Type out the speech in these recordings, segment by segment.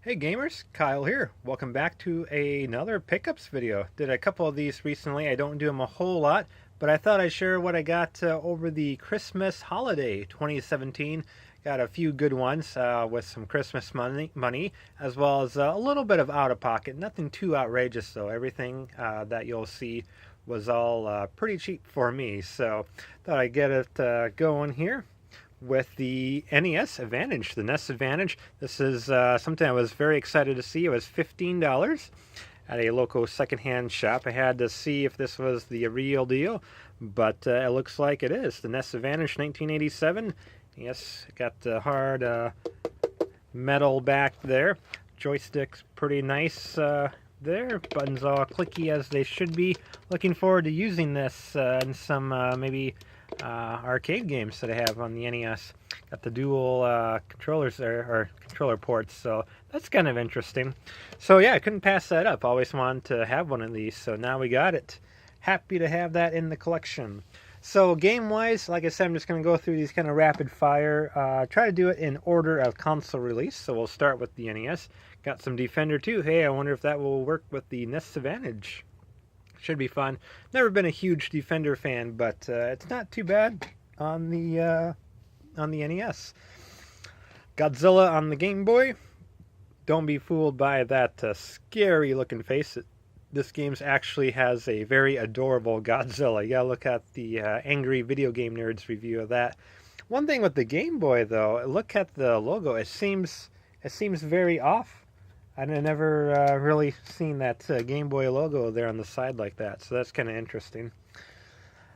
Hey gamers, Kyle here. Welcome back to another pickups video. Did a couple of these recently. I don't do them a whole lot, but I thought I'd share what I got over the Christmas holiday 2017. Got a few good ones with some Christmas money, as well as a little bit of out of pocket. Nothing too outrageous though. Everything that you'll see was all pretty cheap for me. So thought I'd get it going here with the NES Advantage, the NES Advantage. This is something I was very excited to see. It was $15 at a local secondhand shop. I had to see if this was the real deal, but it looks like it is. The NES Advantage 1987. Yes, got the hard metal back there. Joystick's pretty nice there. Buttons all clicky as they should be. Looking forward to using this in some maybe arcade games that I have on the NES. Got the dual controllers there, or controller ports, so that's kind of interesting. So yeah, I couldn't pass that up. Always wanted to have one of these, so now we got it. Happy to have that in the collection. So game-wise, like I said, I'm just going to go through these kind of rapid fire. Try to do it in order of console release, so we'll start with the NES. Got some Defender too. Hey, I wonder if that will work with the NES Advantage. Should be fun. Never been a huge Defender fan, but it's not too bad on the NES. Godzilla on the Game Boy. Don't be fooled by that scary looking face. This game actually has a very adorable Godzilla. You gotta look at the Angry Video Game Nerds review of that. One thing with the Game Boy though, look at the logo. It seems very off. I've never really seen that Game Boy logo there on the side like that, so that's kind of interesting.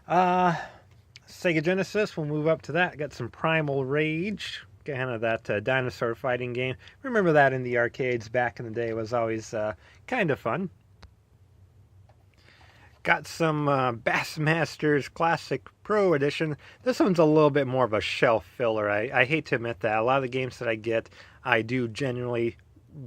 Sega Genesis, we'll move up to that. Got some Primal Rage, kind of that dinosaur fighting game. Remember that in the arcades back in the day. It was always kind of fun. Got some Bassmasters Classic Pro Edition. This one's a little bit more of a shelf filler. I hate to admit that. A lot of the games that I get, I do genuinely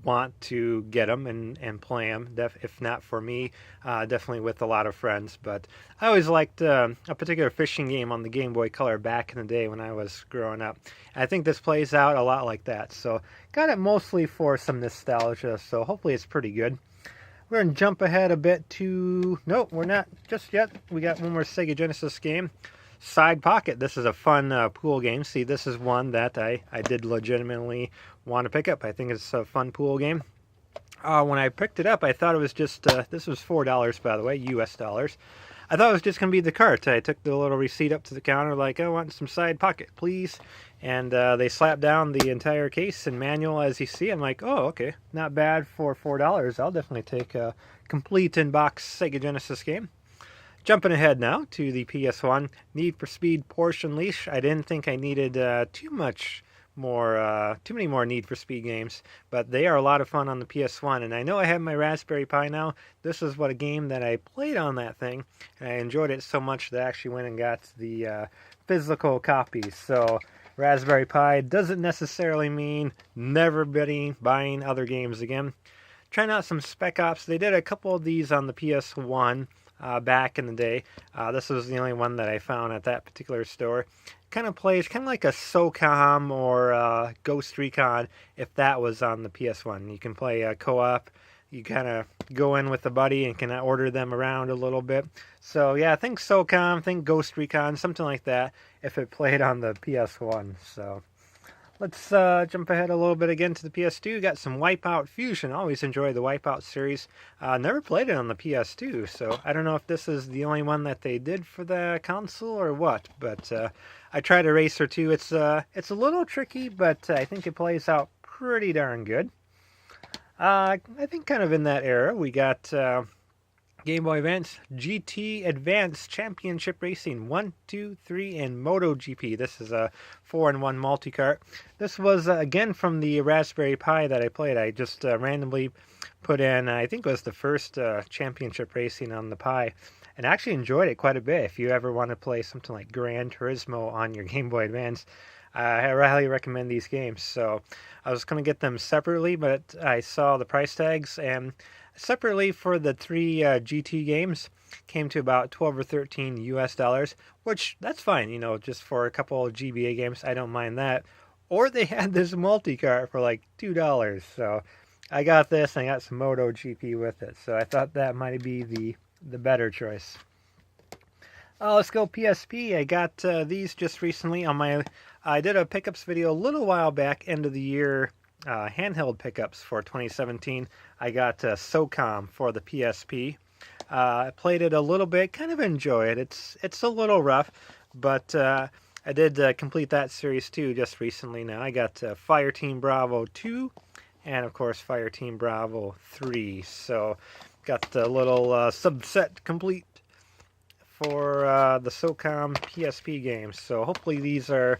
want to get them and play them. If not for me, definitely with a lot of friends. But I always liked a particular fishing game on the Game Boy Color back in the day when I was growing up. I think this plays out a lot like that. So got it mostly for some nostalgia. So hopefully it's pretty good. We're going to jump ahead a bit to... Nope, we're not just yet. We got one more Sega Genesis game. Side Pocket. This is a fun pool game. See, this is one that I did legitimately want to pick up. I think it's a fun pool game. When I picked it up, I thought it was just... this was $4, by the way, US dollars. I thought it was just going to be the cart. I took the little receipt up to the counter like, I want some Side Pocket, please. And they slapped down the entire case and manual as you see. I'm like, oh, okay, not bad for $4. I'll definitely take a complete in-box Sega Genesis game. Jumping ahead now to the PS1, Need for Speed Porsche Unleashed. I didn't think I needed too many more Need for Speed games, but they are a lot of fun on the PS1. And I know I have my Raspberry Pi now. This is what a game that I played on that thing, and I enjoyed it so much that I actually went and got the physical copies. So Raspberry Pi doesn't necessarily mean never buying other games again. Trying out some Spec Ops. They did a couple of these on the PS1. Back in the day. This was the only one that I found at that particular store. Kind of plays kind of like a SOCOM or Ghost Recon if that was on the PS1. You can play co-op. You kind of go in with a buddy and can order them around a little bit. So yeah, think SOCOM, think Ghost Recon, something like that if it played on the PS1. So let's jump ahead a little bit again to the PS2. Got some Wipeout Fusion. Always enjoy the Wipeout series. Never played it on the PS2, so I don't know if this is the only one that they did for the console or what. But I tried a race or two. It's a little tricky, but I think it plays out pretty darn good. I think kind of in that era, we got Game Boy Advance, GT Advance Championship Racing 1, 2, 3, and MotoGP. This is a 4-in-1 multi-cart. This was, again, from the Raspberry Pi that I played. I just randomly put in, I think it was the first Championship Racing on the Pi, and I actually enjoyed it quite a bit. If you ever want to play something like Gran Turismo on your Game Boy Advance, I highly recommend these games. So I was going to get them separately, but I saw the price tags, and separately for the three GT games came to about 12 or 13 US dollars, which that's fine, you know, just for a couple of GBA games. I don't mind that. Or they had this multi-cart for like $2. So I got this and I got some MotoGP with it, so I thought that might be the better choice. Let's go PSP. I got these just recently on my. I did a pickups video a little while back, end of the year handheld pickups for 2017. I got SOCOM for the PSP. I played it a little bit, kind of enjoy it. It's a little rough, but I did complete that series too just recently. Now I got Fireteam Bravo 2 and of course Fireteam Bravo 3. So got the little subset complete for the SOCOM PSP games. So hopefully these are,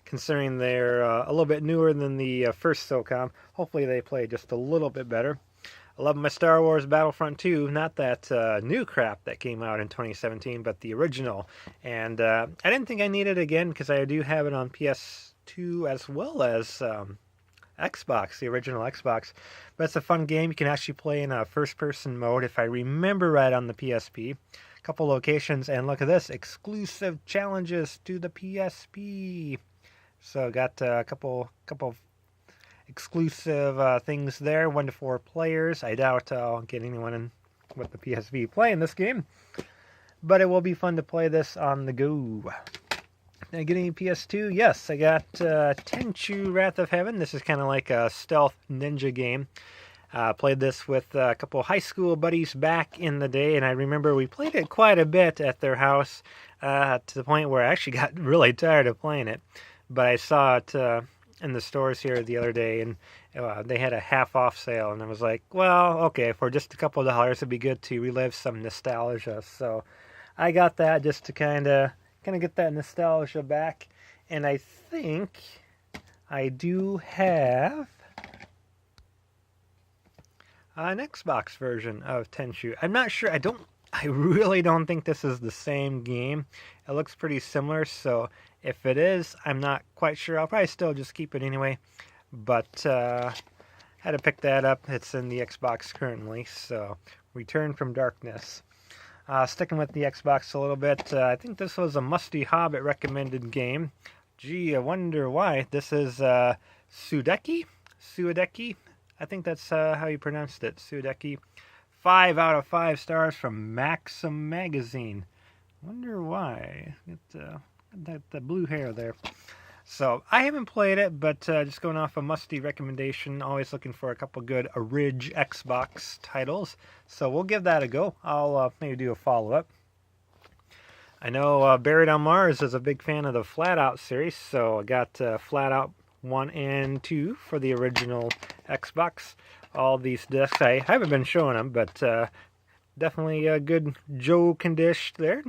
considering they're a little bit newer than the first SOCOM, hopefully they play just a little bit better. I love my Star Wars Battlefront 2, not that new crap that came out in 2017, but the original. And I didn't think I needed it again because I do have it on PS2 as well as Xbox, the original Xbox. But it's a fun game. You can actually play in a first-person mode, if I remember right, on the PSP. A couple locations, and look at this, exclusive challenges to the PSP. So got a couple exclusive things there, 1 to 4 players. I doubt I'll get anyone in with the PSP playing this game, but it will be fun to play this on the go. Did I get any PS2? Yes, I got Tenchu Wrath of Heaven. This is kind of like a stealth ninja game. Played this with a couple high school buddies back in the day, and I remember we played it quite a bit at their house to the point where I actually got really tired of playing it. But I saw it in the stores here the other day, and they had a half-off sale, and I was like, well, okay, for just a couple of dollars, it'd be good to relive some nostalgia. So I got that just to kind of get that nostalgia back, and I think I do have an Xbox version of Tenchu. I'm not sure. I really don't think this is the same game. It looks pretty similar, so if it is, I'm not quite sure. I'll probably still just keep it anyway. But had to pick that up. It's in the Xbox currently, so Return from Darkness. Sticking with the Xbox a little bit, I think this was a Musty Hobbit recommended game. Gee, I wonder why. This is Sudeki? I think that's how you pronounced it, Sudeki. 5 out of 5 stars from Maxim Magazine. Wonder why. Get the blue hair there. So, I haven't played it, but just going off a Musty recommendation, always looking for a couple good Orig Xbox titles. So, we'll give that a go. I'll maybe do a follow-up. I know Buried on Mars is a big fan of the Flat Out series, so I got Flat Out 1 and 2 for the original Xbox. All these discs, I haven't been showing them, but definitely a good Joe condition there.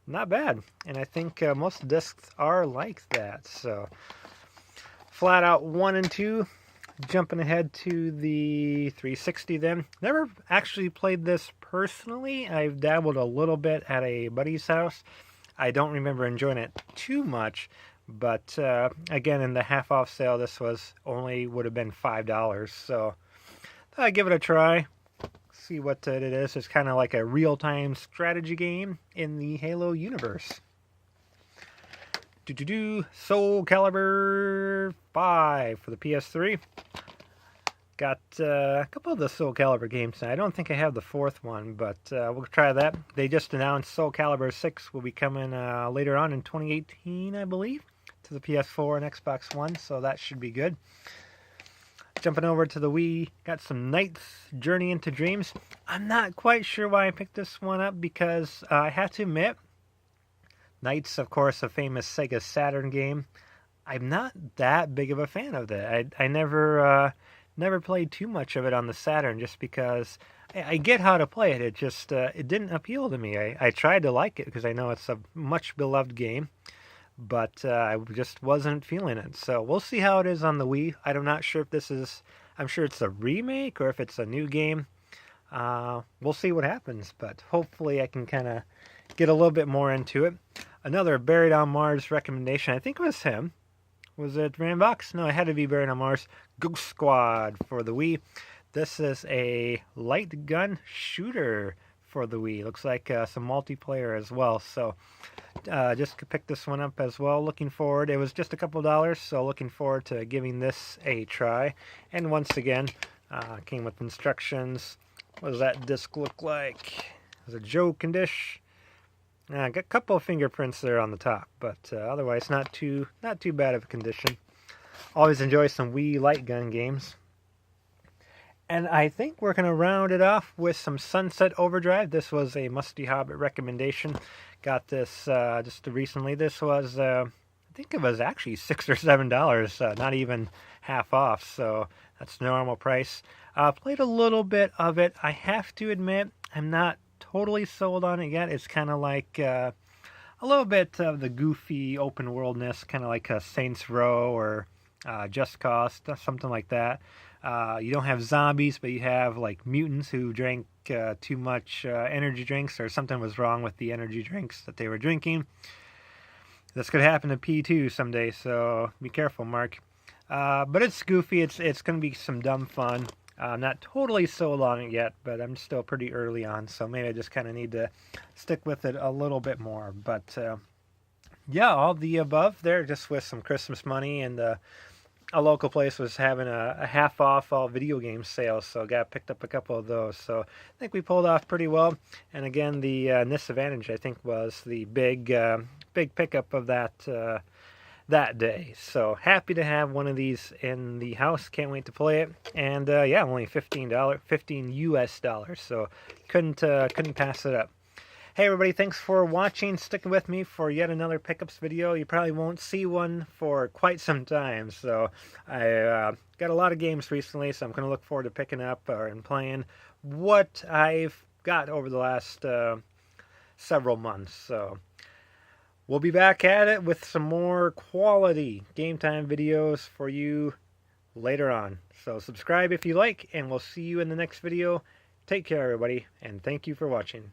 Not bad. And I think most discs are like that. So, Flat Out 1 and 2. Jumping ahead to the 360 then. Never actually played this personally. I've dabbled a little bit at a buddy's house. I don't remember enjoying it too much. But again, in the half-off sale, this would have been $5. So I'd give it a try. See what it is. It's kind of like a real-time strategy game in the Halo universe. Soul Calibur 5 for the PS3. Got a couple of the Soul Calibur games. I don't think I have the 4th one, but we'll try that. They just announced Soul Calibur 6 will be coming later on in 2018, I believe, to the PS4 and Xbox One, so that should be good. Jumping over to the Wii, got some Knight's Journey into Dreams. I'm not quite sure why I picked this one up, because I have to admit, Knight's, of course, a famous Sega Saturn game. I'm not that big of a fan of that. I never played too much of it on the Saturn, just because I get how to play it. It just it didn't appeal to me. I tried to like it because I know it's a much beloved game, but I just wasn't feeling it. So we'll see how it is on the Wii. I'm not sure if this is. I'm sure it's a remake or if it's a new game. We'll see what happens, but hopefully I can kind of get a little bit more into it. Another Buried on Mars recommendation. I think it was him. Was it Rambox? No, it had to be Buried on Mars. Ghost Squad for the Wii. This is a light gun shooter for the Wii. Looks like some multiplayer as well. So just picked this one up as well. Looking forward. It was just a couple dollars, so looking forward to giving this a try. And once again, came with instructions. What does that disc look like? It's a joke and dish. Got a couple of fingerprints there on the top, but otherwise not too bad of a condition. Always enjoy some Wii light gun games. And I think we're going to round it off with some Sunset Overdrive. This was a Musty Hobbit recommendation. Got this just recently. This was, I think it was actually $6 or $7, not even half off, so that's normal price. Played a little bit of it. I have to admit, I'm not totally sold on it yet. It's kind of like a little bit of the goofy open worldness, kind of like a Saints Row or Just Cause, something like that. You don't have zombies, but you have like mutants who drank too much energy drinks, or something was wrong with the energy drinks that they were drinking. This could happen to P2 someday, so be careful, Mark. But it's goofy. It's going to be some dumb fun. I'm not totally sold on it yet, but I'm still pretty early on, so maybe I just kind of need to stick with it a little bit more. But yeah, all the above there, just with some Christmas money, and a local place was having a half off all video game sales, so picked up a couple of those. So I think we pulled off pretty well. And again, the NIS Advantage, I think, was the big pickup of that day. So happy to have one of these in the house. Can't wait to play it. And yeah, only $15 US. So couldn't pass it up. Hey everybody, thanks for watching, sticking with me for yet another pickups video. You probably won't see one for quite some time, so I got a lot of games recently, so I'm going to look forward to picking up and playing what I've got over the last several months. So we'll be back at it with some more quality game time videos for you later on. So subscribe if you like, and we'll see you in the next video. Take care everybody, and thank you for watching.